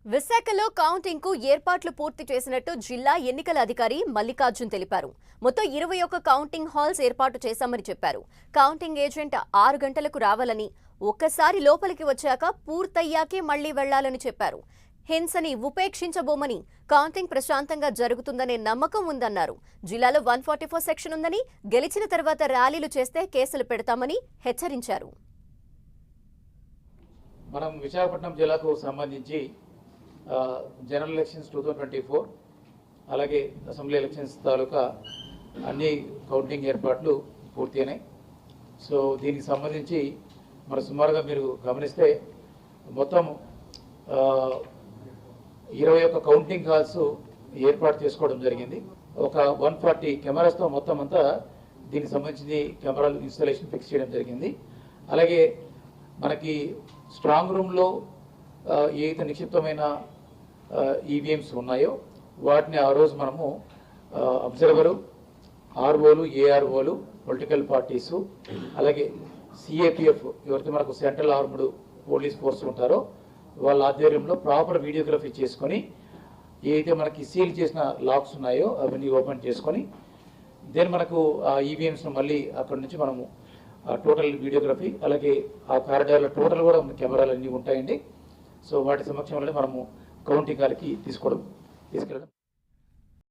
విశాఖలో కౌంటింగ్ కు ఏర్పాట్లు పూర్తి చేసినట్టు జిల్లా ఎన్నికల అధికారి మల్లికార్జున్ తెలిపారు. మొత్తం 21 కౌంటింగ్ హాల్స్ ఏర్పాటు చేశామని చెప్పారు. కౌంటింగ్ ఏజెంట్ 6 గంటలకు రావాలని, ఒక్కసారి లోపలికి వచ్చాక పూర్తయ్యాకే మళ్లీ వెళ్లాలని చెప్పారు. హింసని ఉపేక్షించబోమని, కౌంటింగ్ ప్రశాంతంగా జరుగుతుందనే నమ్మకం ఉందన్నారు. జిల్లాలో 144 సెక్షన్ ఉందని, గెలిచిన తర్వాత ర్యాలీలు చేస్తే కేసులు పెడతామని హెచ్చరించారు. మనం విశాఖపట్నం జిల్లాకు సంబంధించి జనరల్ ఎలక్షన్స్ 2024 అలాగే అసెంబ్లీ ఎలక్షన్స్ తాలూకా అన్ని కౌంటింగ్ ఏర్పాట్లు పూర్తయినాయి. సో దీనికి సంబంధించి మరి సుమారుగా మీరు గమనిస్తే మొత్తం 21 కౌంటింగ్ హాల్స్ ఏర్పాటు చేసుకోవడం జరిగింది. ఒక 140 కెమెరాస్తో మొత్తం అంతా దీనికి సంబంధించి కెమెరాలు ఇన్స్టాలేషన్ ఫిక్స్ చేయడం జరిగింది. అలాగే మనకి స్ట్రాంగ్ రూమ్లో ఏదైతే నిక్షిప్తమైన ఈవీఎంస్ ఉన్నాయో వాటిని ఆ రోజు మనము అబ్జర్వరు, ఆర్ఓలు, ఏఆర్ఓలు, పొలిటికల్ పార్టీసు, అలాగే సిఏపిఎఫ్ ఎవరైతే మనకు సెంట్రల్ ఆర్మ్డ్ పోలీస్ ఫోర్స్ ఉంటారో వాళ్ళ ఆధ్వర్యంలో ప్రాపర్ వీడియోగ్రఫీ చేసుకొని ఏదైతే మనకి సీల్ చేసిన లాక్స్ ఉన్నాయో అవన్నీ ఓపెన్ చేసుకొని దెన్ మనకు ఆ ఈవీఎంస్ను మళ్ళీ అక్కడి నుంచి మనము టోటల్ వీడియోగ్రఫీ, అలాగే ఆ కారిడార్ల టోటల్ కూడా కెమెరాలు అన్నీ ఉంటాయండి. సో వాటి సమక్షంలో మనము కౌంటింగ్ గారికి తీసుకెళ్ళడం